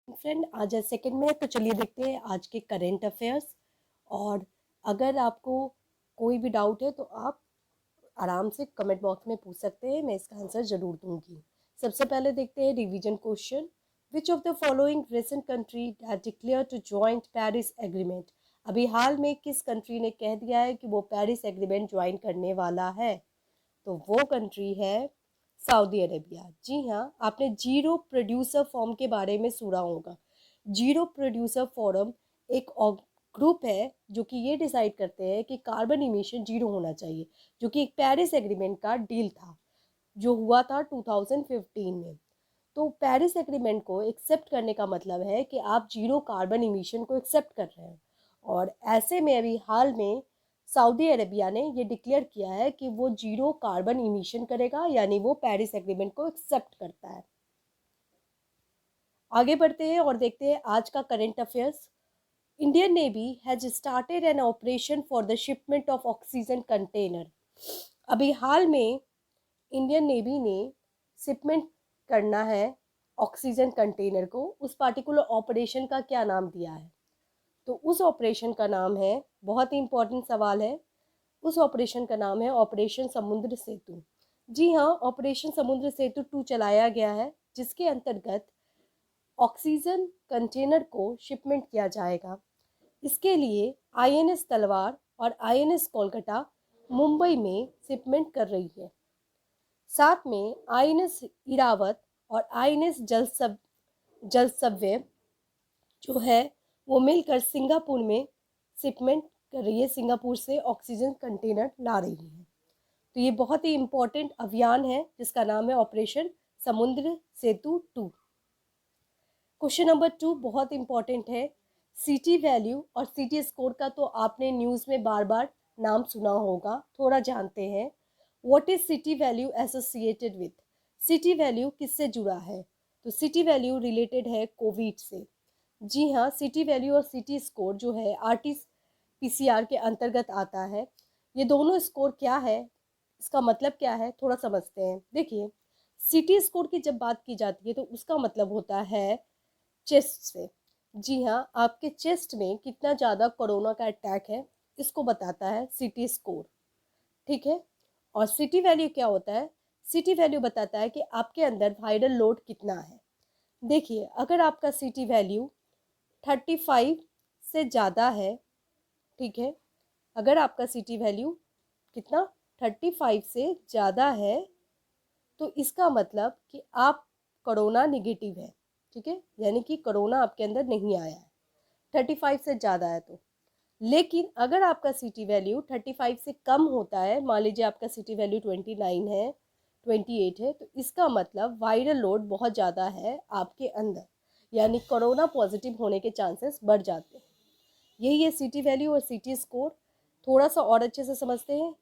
Friend आज है second में, तो चलिए देखते हैं आज के करंट अफेयर्स। और अगर आपको कोई भी डाउट है तो आप आराम से कमेंट बॉक्स में पूछ सकते हैं, मैं इसका आंसर जरूर दूंगी। सबसे पहले देखते हैं revision question. Which of the following recent country that declare to join Paris agreement? अभी हाल में किस कंट्री ने कह दिया है कि वो पेरिस एग्रीमेंट ज्वाइन करने वाला है? तो वो कंट्री है सऊदी अरेबिया। जी हाँ, आपने जीरो प्रोड्यूसर फॉर्म के बारे में सुना होगा। जीरो प्रोड्यूसर फोरम एक ग्रुप है जो कि ये डिसाइड करते हैं कि कार्बन इमिशन जीरो होना चाहिए, जो कि एक पेरिस एग्रीमेंट का डील था जो हुआ था 2015 में। तो पेरिस एग्रीमेंट को एक्सेप्ट करने का मतलब है कि आप जीरो कार्बन इमिशन को एक्सेप्ट कर रहे हैं। और ऐसे में अभी हाल में सऊदी अरेबिया ने ये डिक्लेयर किया है कि वो जीरो कार्बन इमिशन करेगा, यानी वो पेरिस एग्रीमेंट को एक्सेप्ट करता है। आगे बढ़ते हैं और देखते हैं आज का current affairs. Indian navy has started an operation for the shipment of oxygen container. अभी हाल में इंडियन नेवी ने शिपमेंट करना है ऑक्सीजन कंटेनर को। उस पार्टिकुलर ऑपरेशन का क्या नाम दिया है? तो उस ऑपरेशन का नाम है, बहुत ही इंपॉर्टेंट सवाल है, उस ऑपरेशन का नाम है ऑपरेशन समुद्र सेतु। जी हाँ, ऑपरेशन समुद्र सेतु 2 चलाया गया है, जिसके अंतर्गत ऑक्सीजन कंटेनर को शिपमेंट किया जाएगा। इसके लिए आईएनएस तलवार और आईएनएस कोलकाता मुंबई में शिपमेंट कर रही है। साथ में आईएनएस इरावत और आईएनएस जलसव्य जो है वो मिलकर सिंगापुर में शिपमेंट कर रही है, सिंगापुर से ऑक्सीजन कंटेनर ला रही है। तो ये बहुत ही इंपॉर्टेंट अभियान है जिसका नाम है ऑपरेशन समुद्र सेतु 2। क्वेश्चन नंबर 2 बहुत इंपॉर्टेंट है। सिटी वैल्यू और सिटी स्कोर का तो आपने न्यूज़ में बार बार नाम सुना होगा, थोड़ा जानते हैं। What is CT value associated with? CT value किससे जुड़ा है? तो सिटी वैल्यू रिलेटेड है कोविड से। जी हाँ, सिटी वैल्यू और सिटी स्कोर जो है RT-PCR के अंतर्गत आता है। ये दोनों स्कोर क्या है, इसका मतलब क्या है, थोड़ा समझते हैं। देखिए, सिटी स्कोर की जब बात की जाती है तो उसका मतलब होता है चेस्ट से। जी हाँ, आपके चेस्ट में कितना ज़्यादा कोरोना का अटैक है, इसको बताता है सिटी स्कोर। ठीक है। और सिटी वैल्यू क्या होता है? सिटी वैल्यू बताता है कि आपके अंदर वायरल लोड कितना है। देखिए, अगर आपका सिटी वैल्यू 35 से ज़्यादा है, ठीक है, अगर आपका सिटी वैल्यू कितना 35 से ज़्यादा है तो इसका मतलब कि आप कोरोना निगेटिव है। ठीक है, यानी कि कोरोना आपके अंदर नहीं आया है 35 से ज़्यादा है तो। लेकिन अगर आपका सिटी वैल्यू 35 से कम होता है, मान लीजिए आपका सिटी वैल्यू 29 है, 28 है, तो इसका मतलब वायरल लोड बहुत ज़्यादा है आपके अंदर, यानी कोरोना पॉजिटिव होने के चांसेस बढ़ जाते हैं। यही है सिटी वैल्यू और सिटी स्कोर। थोड़ा सा और अच्छे से समझते हैं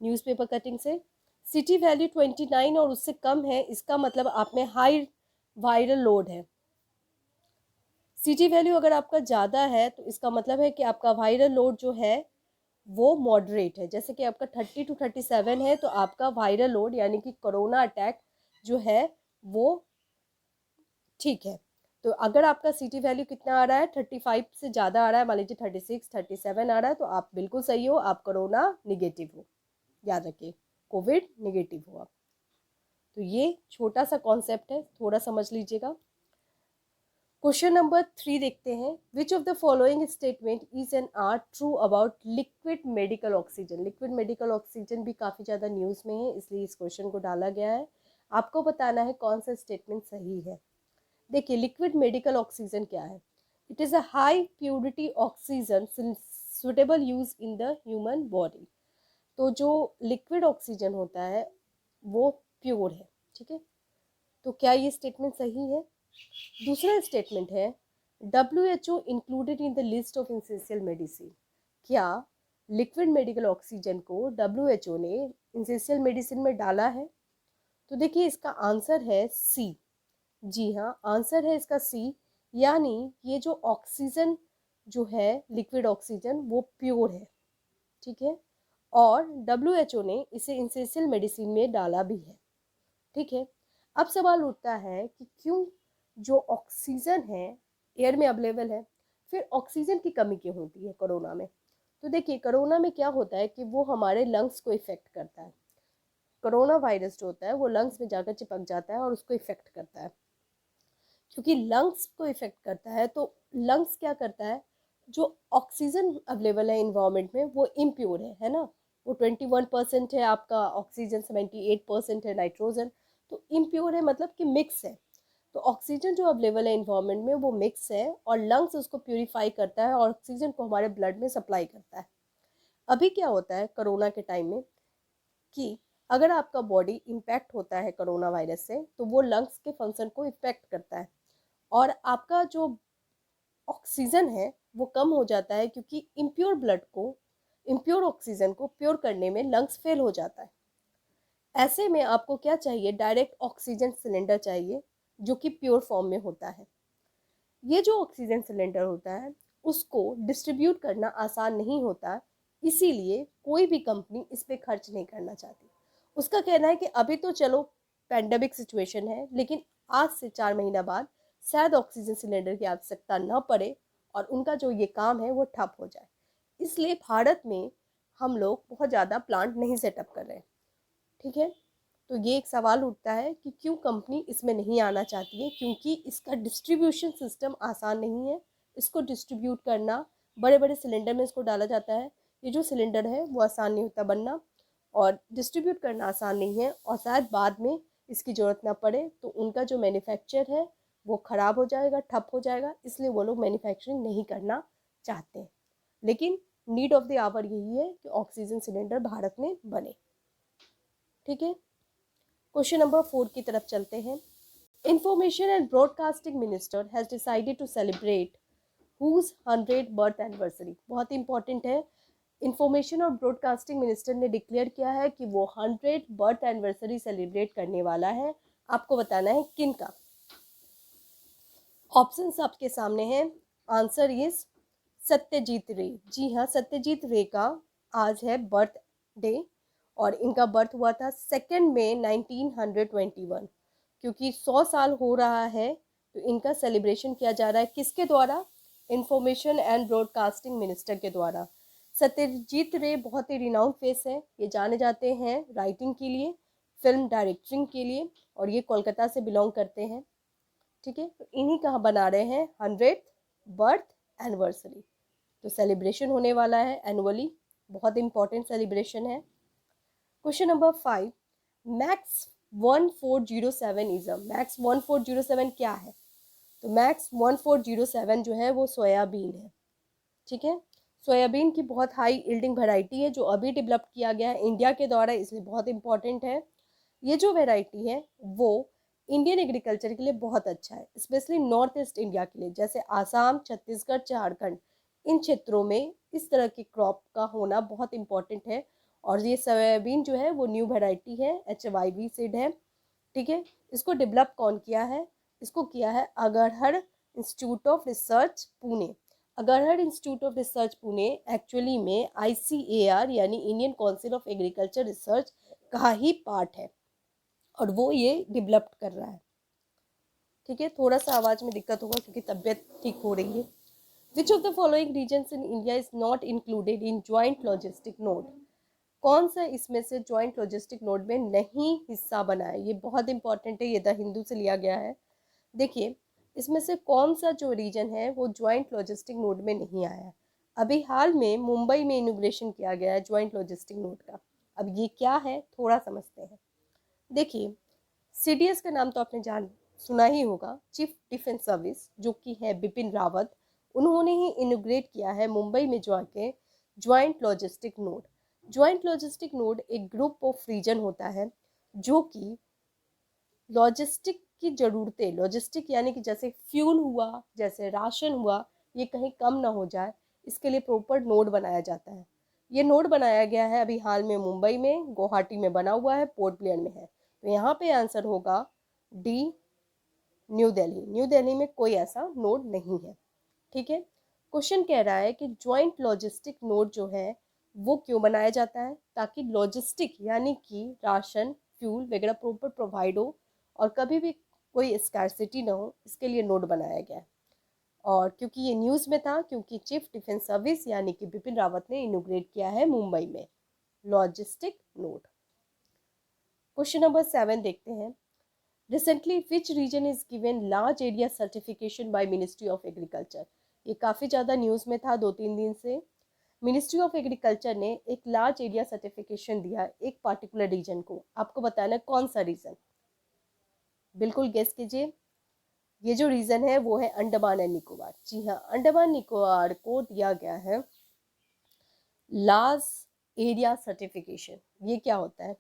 न्यूज़पेपर कटिंग से। सिटी वैल्यू 29 और उससे कम है, इसका मतलब आप में हाई वायरल लोड है। सिटी वैल्यू अगर आपका ज़्यादा है तो इसका मतलब है कि आपका वायरल लोड जो है वो मॉडरेट है। जैसे कि आपका 30 to 37 है तो आपका वायरल लोड यानी कि कोरोना अटैक जो है वो ठीक है। तो अगर आपका सिटी वैल्यू कितना आ रहा है, 35 से ज़्यादा आ रहा है, मान लीजिए 36 37 आ रहा है, तो आप बिल्कुल सही हो, आप कोरोना निगेटिव हो। याद रखिए, कोविड निगेटिव हो आप। तो ये छोटा सा कॉन्सेप्ट है, थोड़ा समझ लीजिएगा। क्वेश्चन नंबर 3 देखते हैं। Which of the following statement is and are true about liquid medical oxygen? Liquid medical oxygen भी काफ़ी ज़्यादा न्यूज़ में है, इसलिए इस क्वेश्चन को डाला गया है। आपको बताना है कौन सा स्टेटमेंट सही है। देखिए, लिक्विड मेडिकल ऑक्सीजन क्या है? It is a high purity oxygen suitable use in the human body. तो जो लिक्विड ऑक्सीजन होता है वो प्योर है। ठीक है, तो क्या ये स्टेटमेंट सही है? दूसरा स्टेटमेंट है WHO included in the list of essential medicine. क्या लिक्विड मेडिकल ऑक्सीजन को WHO ने एसेंशियल मेडिसिन में डाला है? तो देखिए, इसका आंसर है सी। जी हाँ, आंसर है इसका सी, यानी ये जो ऑक्सीजन जो है लिक्विड ऑक्सीजन वो प्योर है। ठीक है, और WHO ने इसे एसेंशियल मेडिसिन में डाला भी है। ठीक है, अब सवाल उठता है कि क्यों जो ऑक्सीजन है एयर में अवेलेबल है। फिर ऑक्सीजन की कमी क्यों होती है कोरोना में? तो देखिए कोरोना में क्या होता है कि वो हमारे लंग्स को इफेक्ट करता है। कोरोना वायरस जो होता है वो लंग्स में जाकर चिपक जाता है और उसको इफेक्ट करता है। क्योंकि लंग्स को इफेक्ट करता है तो लंग्स क्या करता है, जो ऑक्सीजन अवेलेबल है इन्वायरमेंट में वो इम्प्योर है ना। वो 21% है आपका ऑक्सीजन, 78% है नाइट्रोजन। तो इम्प्योर है मतलब कि मिक्स है। तो ऑक्सीजन जो अवेलेबल है इन्वायरमेंट में वो मिक्स है और लंग्स उसको प्यूरिफाई करता है और ऑक्सीजन को हमारे ब्लड में सप्लाई करता है। अभी क्या होता है कोरोना के टाइम में कि अगर आपका बॉडी इम्पैक्ट होता है कोरोना वायरस से तो वो लंग्स के फंक्शन को इफेक्ट करता है और आपका जो ऑक्सीजन है वो कम हो जाता है, क्योंकि इम्प्योर ब्लड को, इम्प्योर ऑक्सीजन को प्योर करने में लंग्स फेल हो जाता है। ऐसे में आपको क्या चाहिए, डायरेक्ट ऑक्सीजन सिलेंडर चाहिए जो कि प्योर फॉर्म में होता है। ये जो ऑक्सीजन सिलेंडर होता है उसको डिस्ट्रीब्यूट करना आसान नहीं होता, इसीलिए कोई भी कंपनी इस पे खर्च नहीं करना चाहती। उसका कहना है कि अभी तो चलो पैंडेमिक सिचुएशन है, लेकिन आज से 4 महीना बाद शायद ऑक्सीजन सिलेंडर की आवश्यकता न पड़े और उनका जो ये काम है वो ठप हो जाए। इसलिए भारत में हम लोग बहुत ज़्यादा प्लांट नहीं सेटअप कर रहे हैं। ठीक है, तो ये एक सवाल उठता है कि क्यों कंपनी इसमें नहीं आना चाहती है, क्योंकि इसका डिस्ट्रीब्यूशन सिस्टम आसान नहीं है। इसको डिस्ट्रीब्यूट करना, बड़े बड़े सिलेंडर में इसको डाला जाता है। ये जो सिलेंडर है वो आसान नहीं होता बनना और डिस्ट्रीब्यूट करना आसान नहीं है, और शायद बाद में इसकी ज़रूरत ना पड़े तो उनका जो मैन्युफैक्चर है वो ख़राब हो जाएगा, ठप हो जाएगा, इसलिए वो लोग मैन्युफैक्चरिंग नहीं करना चाहते हैं। लेकिन नीड ऑफ द आवर यही है कि ऑक्सीजन सिलेंडर भारत में बने। ठीक है, क्वेश्चन नंबर 4 की तरफ चलते हैं। Information and broadcasting minister has decided to celebrate whose 100th birth anniversary. बहुत इंपॉर्टेंट है। इंफॉर्मेशन और ब्रॉडकास्टिंग मिनिस्टर ने डिक्लेयर किया है कि वो 100th बर्थ एनिवर्सरी सेलिब्रेट करने वाला है। आपको बताना है किन का। ऑप्शंस आपके सामने हैं। आंसर इज सत्यजीत रे। जी हाँ, सत्यजीत रे का आज है बर्थ डे और इनका बर्थ हुआ था 2 मई 1921। क्योंकि 100 साल हो रहा है तो इनका सेलिब्रेशन किया जा रहा है किसके द्वारा? इंफॉर्मेशन एंड ब्रॉडकास्टिंग मिनिस्टर के द्वारा। सत्यजीत रे बहुत ही रिनाउंड फेस है। ये जाने जाते हैं राइटिंग के लिए, फिल्म डायरेक्टिंग के लिए, और ये कोलकाता से बिलोंग करते हैं। ठीक है, तो इन्हीं का बना रहे हैं 100th बर्थ एनिवर्सरी। तो सेलिब्रेशन होने वाला है एनुअली, बहुत इंपॉर्टेंट सेलिब्रेशन है। Question number 5, max 1407 is max 1407 क्या है? तो मैक्स 1407 जो है वो सोयाबीन है। ठीक है, सोयाबीन की बहुत हाई यील्डिंग वैरायटी है जो अभी डेवलप किया गया है इंडिया के द्वारा, इसलिए बहुत इंपॉर्टेंट है। ये जो वैरायटी है वो इंडियन एग्रीकल्चर के लिए बहुत अच्छा है, स्पेशली नॉर्थ ईस्ट इंडिया के लिए, जैसे आसाम, छत्तीसगढ़, झारखंड, इन क्षेत्रों में इस तरह की क्रॉप का होना बहुत इंपॉर्टेंट है। और ये सोयाबीन जो है वो न्यू वैरायटी है, HYV सीड है। ठीक है, इसको डेवलप कौन किया है? इसको किया है Agharkar institute of research Pune. Agharkar institute of research Pune actually में ICAR यानी Indian council of agriculture research का ही पार्ट है और वो ये डेवलप कर रहा है। ठीक है, थोड़ा सा आवाज़ में दिक्कत होगा क्योंकि तबीयत ठीक हो रही है। Which of the following regions in India is not included in joint logistic node? कौन सा इसमें से ज्वाइंट लॉजिस्टिक नोड में नहीं हिस्सा बना है? ये बहुत इंपॉर्टेंट है, ये द हिंदू से लिया गया है। देखिए, इसमें से कौन सा जो रीजन है वो ज्वाइंट लॉजिस्टिक नोड में नहीं आया? अभी हाल में मुंबई में इनोग्रेशन किया गया है ज्वाइंट लॉजिस्टिक नोड का। अब ये क्या है थोड़ा समझते हैं। देखिए, CDS का नाम तो आपने जान सुना ही होगा, चीफ डिफेंस सर्विस, जो कि है बिपिन रावत। उन्होंने ही इनोग्रेट किया है मुंबई में जाके joint logistic node. Joint logistic node एक ग्रुप ऑफ रीजन होता है जो कि लॉजिस्टिक की ज़रूरतें, लॉजिस्टिक यानी कि जैसे फ्यूल हुआ, जैसे राशन हुआ, ये कहीं कम ना हो जाए, इसके लिए प्रॉपर नोड बनाया जाता है। ये नोड बनाया गया है अभी हाल में मुंबई में, गुवाहाटी में बना हुआ है, पोर्ट ब्लेयर में है। तो यहाँ पे आंसर होगा D, new Delhi. New Delhi में कोई ऐसा नोड नहीं है। ठीक है, क्वेश्चन कह रहा है कि ज्वाइंट लॉजिस्टिक नोड जो है वो क्यों बनाया जाता है? ताकि लॉजिस्टिक यानी कि राशन, फ्यूल वगैरह प्रॉपर प्रोवाइड हो और कभी भी कोई स्कैरसिटी ना हो, इसके लिए नोड बनाया गया है। और क्योंकि ये न्यूज़ में था, क्योंकि चीफ डिफेंस सर्विस यानी कि बिपिन रावत ने इनोग्रेट किया है मुंबई में लॉजिस्टिक नोड। क्वेश्चन नंबर 7 देखते हैं। Recently which region is given large area certification by ministry of agriculture. ये काफ़ी ज़्यादा न्यूज़ में था 2-3 दिन से। मिनिस्ट्री ऑफ एग्रीकल्चर ने एक लार्ज एरिया सर्टिफिकेशन दिया एक पार्टिकुलर रीजन को। आपको बताना है कौन सा रीजन, बिल्कुल गेस कीजिए। ये जो रीजन है वो है अंडमान एंड निकोबार। जी हाँ, अंडमान निकोबार को दिया गया है लार्ज एरिया सर्टिफिकेशन। ये क्या होता है?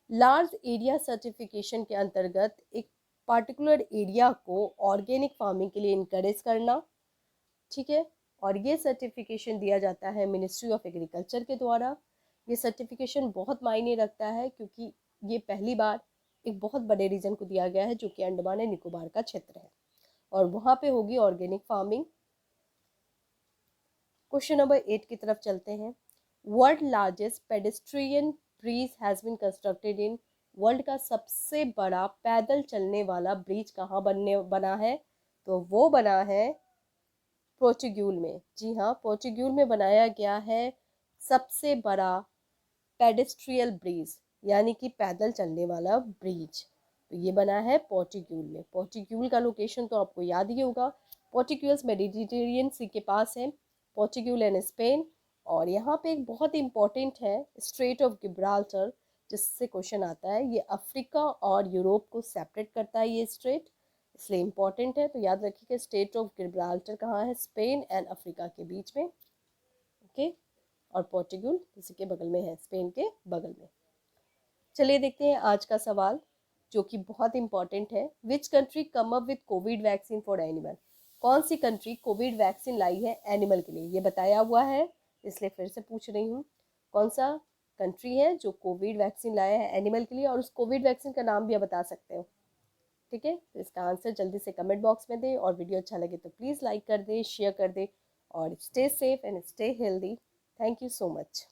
लार्ज एरिया सर्टिफिकेशन के अंतर्गत एक पार्टिकुलर एरिया को ऑर्गेनिक फार्मिंग के लिए इनकरेज करना, ठीक है। और ये सर्टिफिकेशन दिया जाता है मिनिस्ट्री ऑफ एग्रीकल्चर के द्वारा। ये सर्टिफिकेशन बहुत मायने रखता है क्योंकि ये पहली बार एक बहुत बड़े रीजन को दिया गया है जो कि अंडमान एंड निकोबार का क्षेत्र है, और वहाँ पे होगी ऑर्गेनिक फार्मिंग। क्वेश्चन नंबर 8 की तरफ चलते हैं। World largest pedestrian bridge has been constructed in. World का सबसे बड़ा पैदल चलने वाला ब्रिज कहाँ बना है? तो वो बना है पोर्चुगल में। जी हाँ, पोर्चुगल में बनाया गया है सबसे बड़ा पेडेस्ट्रियल ब्रिज, यानी कि पैदल चलने वाला ब्रिज। तो ये बना है पोर्चुगल में। पोर्चुगल का लोकेशन तो आपको याद ही होगा, पोर्चुगल मेडिटेरेनियन सी के पास है, पोर्चुगल एंड स्पेन। और यहाँ पे एक बहुत इंपॉर्टेंट है स्ट्रेट ऑफ गिब्राल्टर, जिससे क्वेश्चन आता है। ये अफ्रीका और यूरोप को सेपरेट करता है ये स्ट्रेट, इसलिए इम्पॉर्टेंट है। तो याद रखिएगा स्ट्रेट ऑफ गिब्राल्टर कहाँ है? स्पेन एंड अफ्रीका के बीच में, ओके। और पोर्चुगल इसी के बगल में है, स्पेन के बगल में। चलिए देखते हैं आज का सवाल जो कि बहुत इंपॉर्टेंट है। Which country come up with Covid vaccine for animal. कौन सी कंट्री कोविड वैक्सीन लाई है एनिमल के लिए? ये बताया हुआ है, इसलिए फिर से पूछ रही हूँ, कौन सा कंट्री है जो कोविड वैक्सीन लाया है एनिमल के लिए? और उस कोविड वैक्सीन का नाम भी आप बता सकते हो, ठीक है। तो इसका आंसर जल्दी से कमेंट बॉक्स में दें, और वीडियो अच्छा लगे तो प्लीज़ लाइक कर दें, शेयर कर दें, और stay safe and stay healthy. Thank you so much.